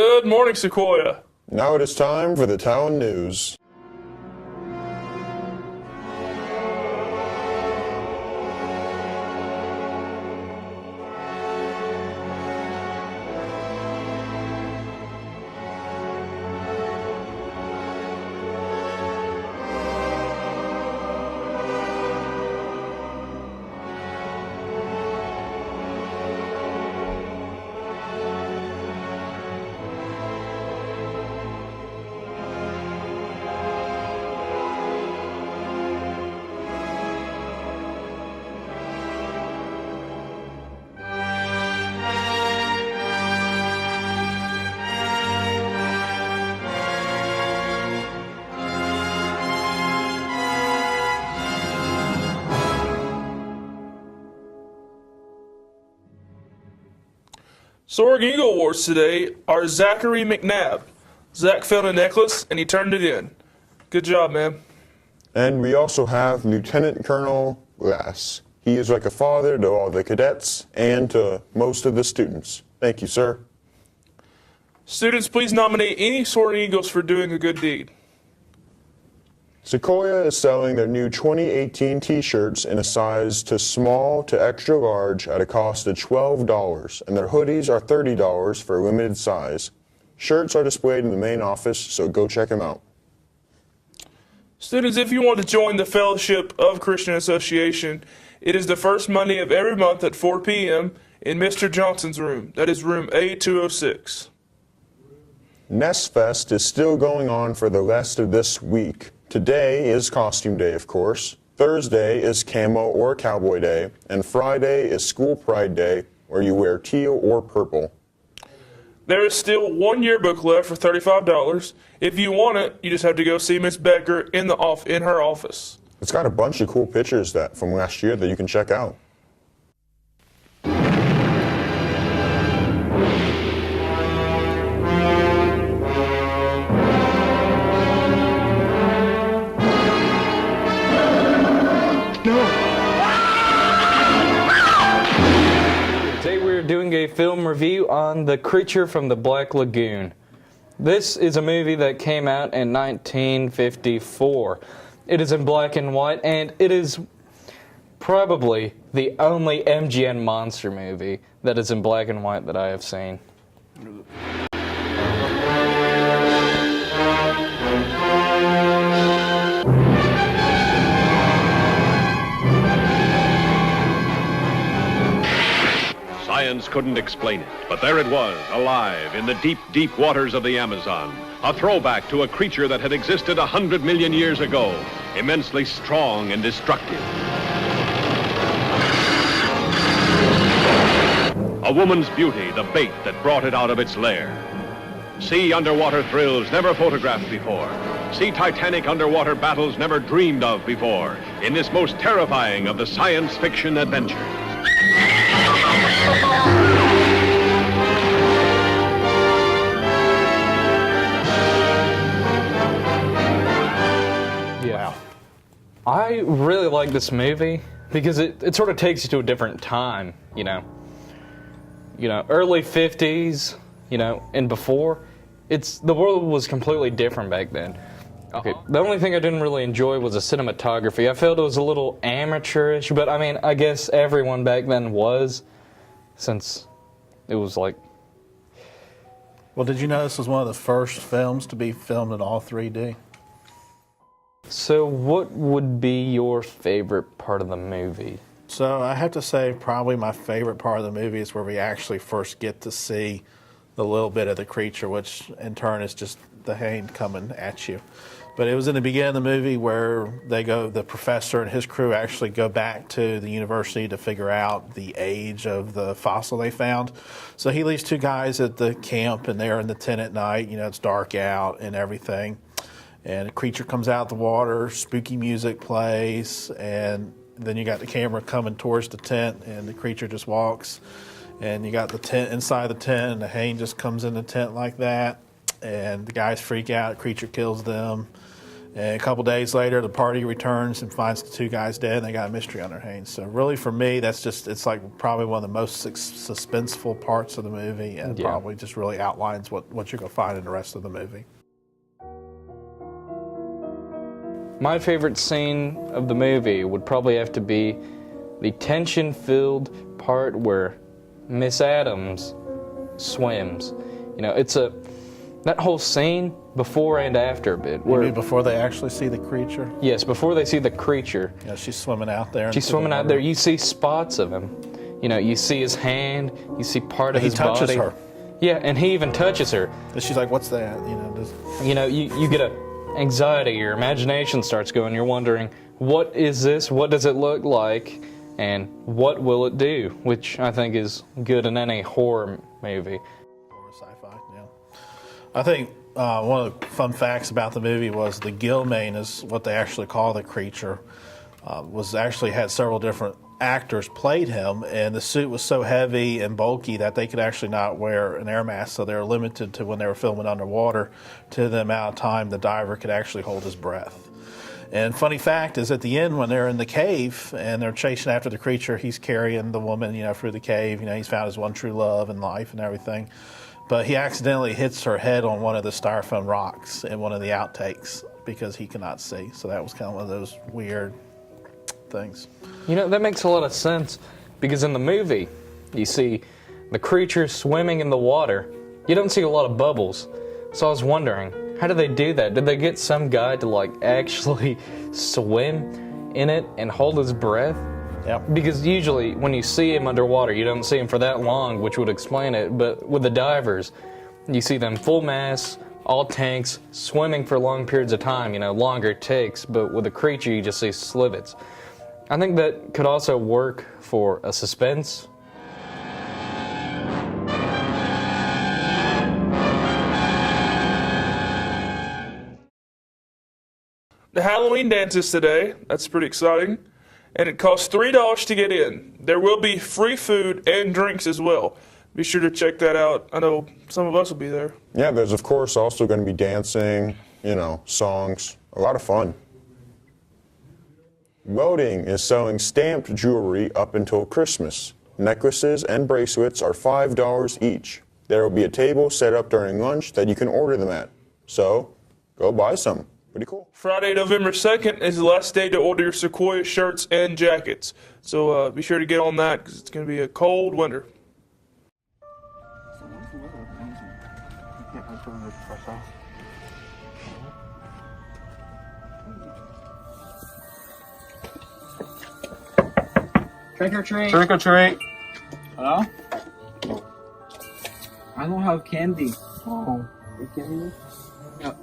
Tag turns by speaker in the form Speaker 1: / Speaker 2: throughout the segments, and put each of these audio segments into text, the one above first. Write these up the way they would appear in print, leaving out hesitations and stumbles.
Speaker 1: Good morning, Sequoyah.
Speaker 2: Now it is time for the Talon News.
Speaker 1: Soaring Eagle Awards today are Zachary McNabb. Zach found a necklace and he turned it in. Good job, man.
Speaker 2: And we also have Lieutenant Colonel Glass. He is like a father to all the cadets and to most of the students. Thank you, sir.
Speaker 1: Students, please nominate any Soaring Eagles for doing a good deed.
Speaker 2: Sequoyah is selling their new 2018 t-shirts in a size to small to extra large at a cost of $12, and their hoodies are $30 for a limited size. Shirts are displayed in the main office, so go check them out.
Speaker 1: Students, if you want to join the Fellowship of Christian Association, it is the first Monday of every month at 4 p.m. in Mr. Johnson's room. That is room A206.
Speaker 2: Nest Fest is still going on for the rest of this week. Today is Costume Day, of course. Thursday is Camo or Cowboy Day. And Friday is School Pride Day, where you wear teal or purple.
Speaker 1: There is still one yearbook left for $35. If you want it, you just have to go see Miss Becker in her office.
Speaker 2: It's got a bunch of cool pictures from last year that you can check out.
Speaker 3: Doing a film review on The Creature from the Black Lagoon. This is a movie that came out in 1954. It is in black and white, and it is probably the only MGM monster movie that is in black and white that I have seen.
Speaker 4: Science couldn't explain it, but there it was, alive in the deep, deep waters of the Amazon. A throwback to a creature that had existed 100 million years ago, immensely strong and destructive. A woman's beauty, the bait that brought it out of its lair. See underwater thrills never photographed before. See Titanic underwater battles never dreamed of before in this most terrifying of the science fiction adventures.
Speaker 3: Yeah. I really like this movie because it sort of takes you to a different time, you know, early 50s, and before. The world was completely different back then. Okay, the only thing I didn't really enjoy was the cinematography. I felt it was a little amateurish, but I mean, I guess everyone back then was, since it was like...
Speaker 5: Well, did you know this was one of the first films to be filmed in all 3D?
Speaker 3: So what would be your favorite part of the movie?
Speaker 5: So I have to say probably my favorite part of the movie is where we actually first get to see the little bit of the creature, which in turn is just the hand coming at you. But it was in the beginning of the movie where the professor and his crew actually go back to the university to figure out the age of the fossil they found. So he leaves two guys at the camp, and they're in the tent at night. It's dark out and everything. And a creature comes out of the water, spooky music plays, and then you got the camera coming towards the tent, and the creature just walks. And you got the tent inside the tent, and the hand just comes in the tent like that. And the guys freak out, the creature kills them. And a couple days later, the party returns and finds the two guys dead, and they got a mystery on their hands. So really, for me, it's like probably one of the most suspenseful parts of the movie, and probably just really outlines what you're going to find in the rest of the movie.
Speaker 3: My favorite scene of the movie would probably have to be the tension-filled part where Miss Adams swims. You know, that whole scene before and after a bit.
Speaker 5: You mean before they actually see the creature?
Speaker 3: Yes, before they see the creature.
Speaker 5: Yeah, she's swimming out there.
Speaker 3: She's swimming out there. You see spots of him. You know, you see his hand. You see part of his body.
Speaker 5: He touches her.
Speaker 3: Yeah, and he even touches her.
Speaker 5: And she's like, "What's that?"
Speaker 3: You get a anxiety. Your imagination starts going. You're wondering, what is this? What does it look like? And what will it do? Which I think is good in any horror movie.
Speaker 5: Or sci-fi, yeah. I think one of the fun facts about the movie was the gill mane is what they actually call the creature. Had several different actors played him, and the suit was so heavy and bulky that they could actually not wear an air mask, so they were limited to, when they were filming underwater, to the amount of time the diver could actually hold his breath. And funny fact is, at the end, when they're in the cave and they're chasing after the creature, he's carrying the woman, through the cave. He's found his one true love in life and everything. But he accidentally hits her head on one of the styrofoam rocks in one of the outtakes because he cannot see. So that was kind of one of those weird things.
Speaker 3: That makes a lot of sense, because in the movie, you see the creature swimming in the water. You don't see a lot of bubbles. So I was wondering, how did they do that? Did they get some guy to actually swim in it and hold his breath?
Speaker 5: Yeah.
Speaker 3: Because usually when you see him underwater, you don't see him for that long, which would explain it. But with the divers, you see them full mass, all tanks, swimming for long periods of time, longer takes. But with a creature, you just see slivets. I think that could also work for a suspense.
Speaker 1: The Halloween dance is today. That's pretty exciting. And it costs $3 to get in. There will be free food and drinks as well. Be sure to check that out. I know some of us will be there.
Speaker 2: Yeah, there's of course also going to be dancing, songs, a lot of fun. Loading is selling stamped jewelry up until Christmas. Necklaces and bracelets are $5 each. There will be a table set up during lunch that you can order them at. So, go buy some. Pretty cool.
Speaker 1: Friday, November 2nd is the last day to order your Sequoyah shirts and jackets. So be sure to get on that because it's going to be a cold winter.
Speaker 6: Trick or treat.
Speaker 5: Trick or treat.
Speaker 6: Hello? I don't have candy. Oh. You kidding me?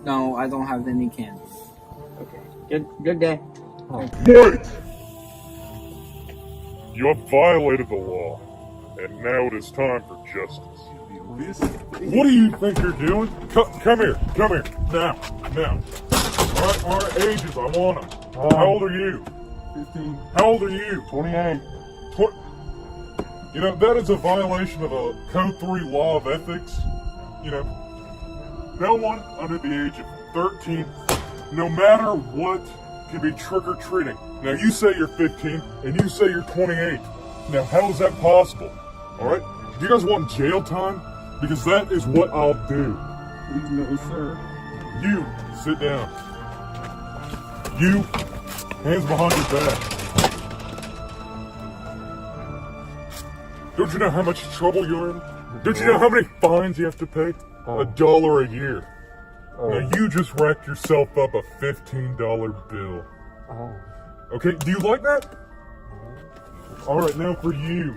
Speaker 6: No, I don't have any candy. Okay. Good day.
Speaker 7: Wait! You have violated the law, and now it is time for justice. What do you think you're doing? Come here, now. Our ages, I want them. How old are you?
Speaker 8: 15.
Speaker 7: How old are you?
Speaker 8: 28.
Speaker 7: That is a violation of a Code 3 law of ethics. No one under the age of 13, no matter what, can be trick-or-treating. Now, you say you're 15, and you say you're 28. Now, how is that possible? Alright? Do you guys want jail time? Because that is what I'll do.
Speaker 8: No, sir.
Speaker 7: You, sit down. You, hands behind your back. Don't you know how much trouble you're in? Don't you know how many fines you have to pay? $1 a year. Now you just racked yourself up a $15 bill. Okay, do you like that? Alright, now for you.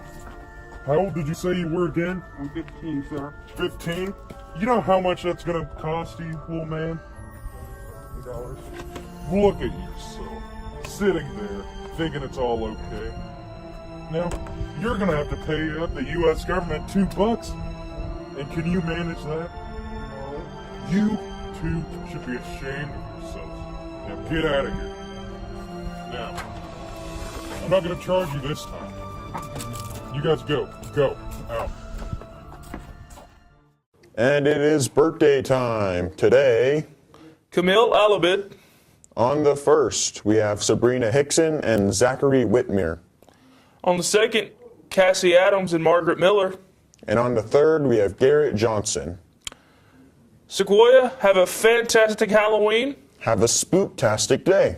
Speaker 7: How old did you say you were again?
Speaker 8: I'm 15, sir.
Speaker 7: 15? You know how much that's gonna cost you, little man?
Speaker 8: $2.
Speaker 7: Look at yourself, sitting there, thinking it's all okay. Now, you're gonna have to pay up the U.S. government $2. And can you manage that?
Speaker 8: No.
Speaker 7: You two should be ashamed of yourselves. Now get out of here. Now, I'm not gonna charge you this time. You guys go, out.
Speaker 2: And it is birthday time. Today,
Speaker 1: Camille Alabid,
Speaker 2: On the 1st, we have Sabrina Hickson and Zachary Whitmere.
Speaker 1: On the 2nd, Cassie Adams and Margaret Miller.
Speaker 2: And on the 3rd, we have Garrett Johnson.
Speaker 1: Sequoyah, have a fantastic Halloween.
Speaker 2: Have a spooktastic day.